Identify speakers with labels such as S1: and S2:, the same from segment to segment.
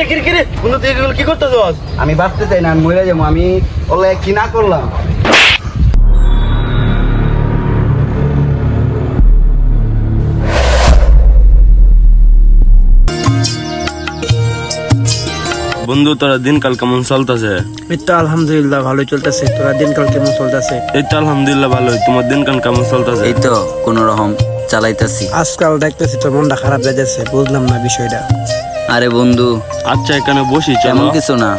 S1: কিরে বন্ধু তুই এগুলো কি করতেছস?
S2: আমি বাঁচতে চাই না, আমি মরে যাবো। আমি ওলে কি না করলাম?
S1: বন্ধু তোরা দিনকাল কেমন চলতেছে?
S3: এই তো আলহামদুলিল্লাহ ভালোই চলতেছে। তোরা দিনকাল কেমন চলতেছে?
S1: এই তো আলহামদুলিল্লাহ ভালোই। তোমার দিনকাল কেমন চলতেছে?
S4: এই তো কোন রকম চালাইতাছি।
S3: আজকাল দেখতেছি তোর মনটা খারাপ যাচ্ছে, বুঝলাম না বিষয়টা।
S4: আরে বন্ধু
S1: আচ্ছা এখানে বসি চলো।
S4: তেমন কিছু না।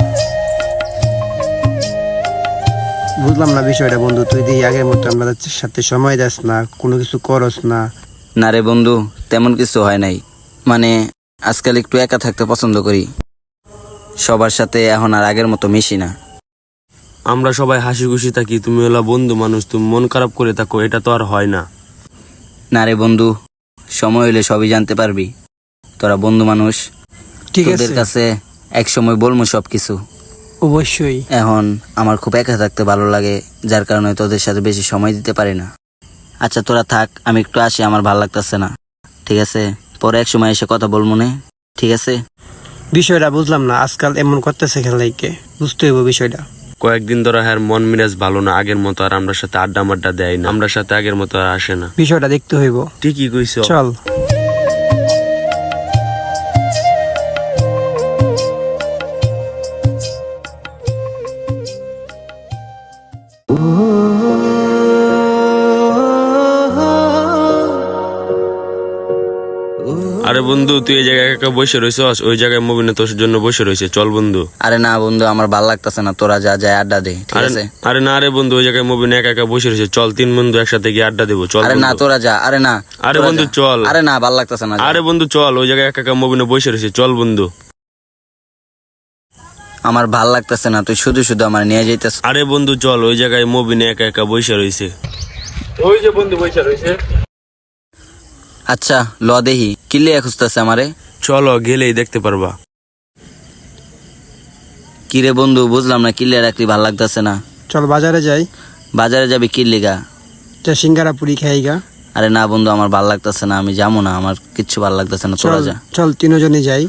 S3: বুঝলাম না বিষয়টা বন্ধু। তুই দিয়ে আগের মতো আমাদের সাথে সময় দাস না, কোনো কিছু করস না।
S4: না রে বন্ধু, তেমন কিছু হয় নাই। মানে আজকাল একটু একা থাকতে পছন্দ করি, সবার সাথে এখন আর আগের মতো মিশি না।
S1: আমরা সবাই হাসি খুশি থাকি, তুমি হলো বন্ধু মানুষ, তুমি মন খারাপ করে থাকো, এটা তো আর হয় না।
S4: না রে বন্ধু, সময় হইলে সবই জানতে পারবি। তোরা বন্ধু মানুষ,
S3: ঠিক
S4: তোদের
S3: আছে,
S4: কাছে এক সময় বলবো সবকিছু।
S3: অবশ্যই।
S4: এখন আমার খুব একা থাকতে ভালো লাগে, যার কারণে তোদের সাথে বেশি সময় দিতে পারি না। আচ্ছা তোরা থাক, আমি একটু আসি, আমার ভালো লাগতেছে না। ঠিক আছে, পরে এক সময় এসে কথা বলবো নে। ঠিক আছে?
S3: বিষয়টা বুঝলাম না, আজকাল এমন করতেছে খেলাইকে, বুঝতে হইব বিষয়টা।
S1: কয়েকদিন ধরে হ্যাঁ মন মিরাজ ভালো না, আগের মতো আর আমরা সাথে আড্ডা মাড্ডা দেয় না, আমরা সাথে আগের মতো আর আসে না।
S3: বিষয়টা দেখতে হইব।
S1: ঠিকই কইছো।
S3: চল।
S1: আরে বন্ধু তুই এই জায়গায় একা বসে রয়েছস, ওই জায়গায় মুবিনে তোর জন্য বসে রয়েছে, চল বন্ধু।
S4: আরে না বন্ধু, আমার ভালো লাগতেছে না, তোরা যা যায় আড্ডা দে। ঠিক আছে?
S1: আরে না রে বন্ধু, ওই জায়গায় মুবিনে একা একা বসে রয়েছে, চল তিন বন্ধু একসাথে গিয়ে আড্ডা দেবো, চল
S4: আরে না
S1: বন্ধু।
S4: তোরা যা। আরে না
S1: আরে
S4: তোরা
S1: বন্ধু
S4: যা।
S1: চল।
S4: আরে না, ভালো লাগতেছে না। যা।
S1: আরে বন্ধু চল, ওই জায়গায় একা একা মুবিনে বসে রয়েছে, চল বন্ধু।
S4: আমার ভাল লাগতেছে না, তুই শুধু শুধু আমার নিয়ে যাইতেছ।
S1: আরে বন্ধু চল, ওই জায়গায় মুবিনে একা একা বসে রয়েছে, ওই যে বন্ধু বসে রয়েছে।
S4: আচ্ছা ল দেহি, কিলে খুঁজতেছে আমারে।
S1: চলো গেলেই দেখতে পারবা।
S4: কিরে বন্ধু, বুঝলাম না, কিলে রাখলি ভাল লাগতেছে না।
S3: চল বাজারে যাই,
S4: বাজারে যাবি কিল্লিগা?
S3: সিঙ্গারা পুরি খাইগা।
S4: আরে না বন্ধু, আমার ভাল লাগতেছে না, আমি যাবো না, আমার কিচ্ছু ভাল লাগতেছে না, তোরা
S3: চল
S4: যা।
S3: চল তিনজনে যাই।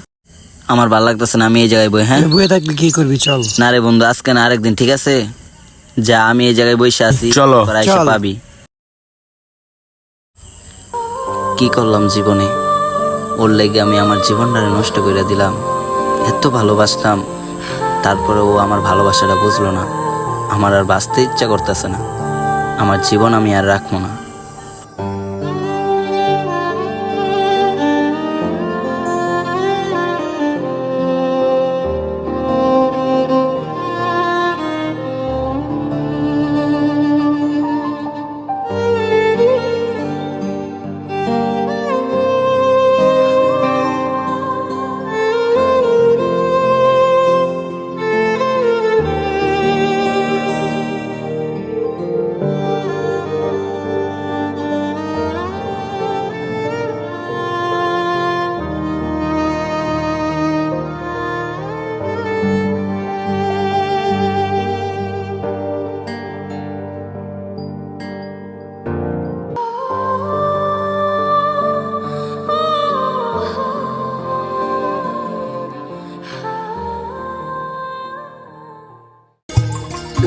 S4: আমার ভাল লাগতেছে না, আমি এই জায়গায় বই। হ্যাঁ
S3: বয়ে থাকলে কি করবি? চল।
S4: না রে বন্ধু, আজকে না, আরেকদিন। ঠিক আছে যা, আমি এই জায়গায় বসে আছি,
S1: চলো।
S4: তোরা এসে
S3: চল।
S4: পাবি। কি করলাম জীবনে, ওর লেগে আমি আমার জীবনটা নষ্ট করে দিলাম। এত ভালোবাসতাম, তারপরে ও আমার ভালোবাসাটা বুঝলো না। আমার আর বাঁচতে ইচ্ছা করতেছে না, আমার জীবন আমি আর রাখবো না।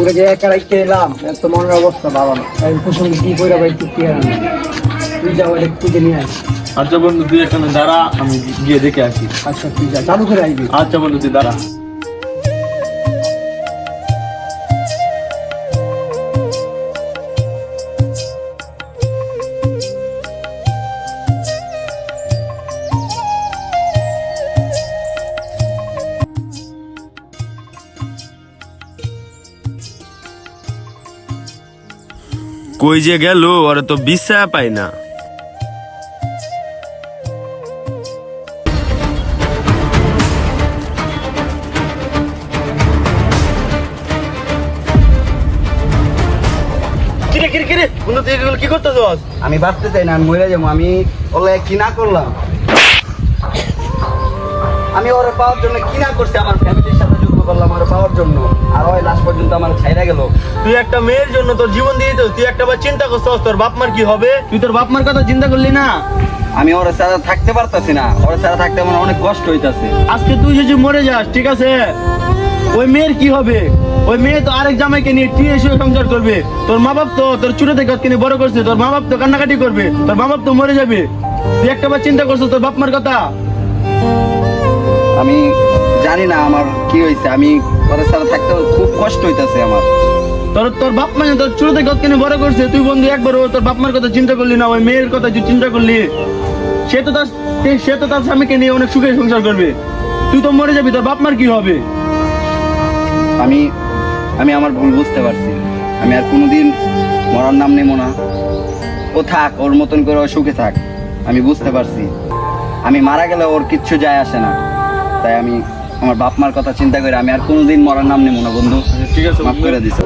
S3: ওরা যে একা রাখতে এলাম, এত মনের অবস্থা ভালো না। তাই কুসুম কি করে ভাই চুক্তি হারান, তুই যাও এটা খুঁজে নিয়ে আস।
S5: আচ্ছা বন্ধু তুই এখানে দাঁড়া, আমি গিয়ে দেখে আসি।
S3: আচ্ছা তুই যা, চালু করে আইবি।
S5: আচ্ছা বন্ধু তুই দাঁড়া।
S1: কই যে গেল, ওরা তো বিশ্বাস পাই না। কিরে বন্ধু তুই এগুলো কি করতেছস?
S2: আমি বাঁচতে চাই না, আমি মরে যাবো। আমি ওলে কি না করলাম? আমি ওরা পাওয়ার জন্য কি না করছি, আমার ফ্যামিলির সাথে যুদ্ধ করলাম আমার পাওয়ার জন্য, আর ওই লাস্ট পর্যন্ত আমার ছাইরা গেল।
S5: তুই একটা মেয়ের জন্য তোর জীবন দিয়ে দিতে, তুই একটা বার চিন্তা করছস তোর বাপ মার কি হবে? তুই তোর বাপ মার কথা চিন্তা করলি না?
S2: আমি ওর ছাড়া থাকতে পারতাছি না, ওর ছাড়া থাকতে আমার অনেক কষ্ট হইতাছে।
S5: আজকে তুই যদি মরে যাস, ঠিক আছে, ওই মেয়ের কি হবে? ওই মেয়ে তো আরেক জামাইকে নিয়ে টিয়ে শুয়ে সংসার করবে। তোর মা বাপ তো তোর ছোট থেকে কিনে বড় করছে, তোর মা বাপ তো কান্নাকাটি করবে, তোর মা বাপ তো মরে যাবে। তুই একটা বার চিন্তা করছিস তোর বাপ মার কথা?
S2: আমি জানি না আমার কি হয়েছে, আমি ওর ছাড়া থাকতে খুব কষ্ট হইতাছে আমার।
S5: তোর বাপ মা তোর ছোট থেকে কিনে বড় করছে, তুই বন্ধু একবারও তোর বাপ মার কথা চিন্তা করলি না? ওই মেয়ের কথা তুই চিন্তা করলি? সে তো তার স্বামীকে নিয়ে অনেক সুখে সংসার করবে, তুই তো মরে যাবি, তোর বাপ মার কি হবে?
S2: আমি আমার ভুল বুঝতে পারছি, আমি আর কোনোদিন মরার নাম নেবো না। ও থাক, ওর মতন করে ও সুখে থাক, আমি বুঝতে পারছি। আমি মারা গেলে ওর কিচ্ছু যায় আসে না, তাই আমি আমার বাপ মার কথা চিন্তা করে আমি আর কোনোদিন মরার নাম নেবো না বন্ধু।
S5: ঠিক আছে
S2: মাফ করে দিছি।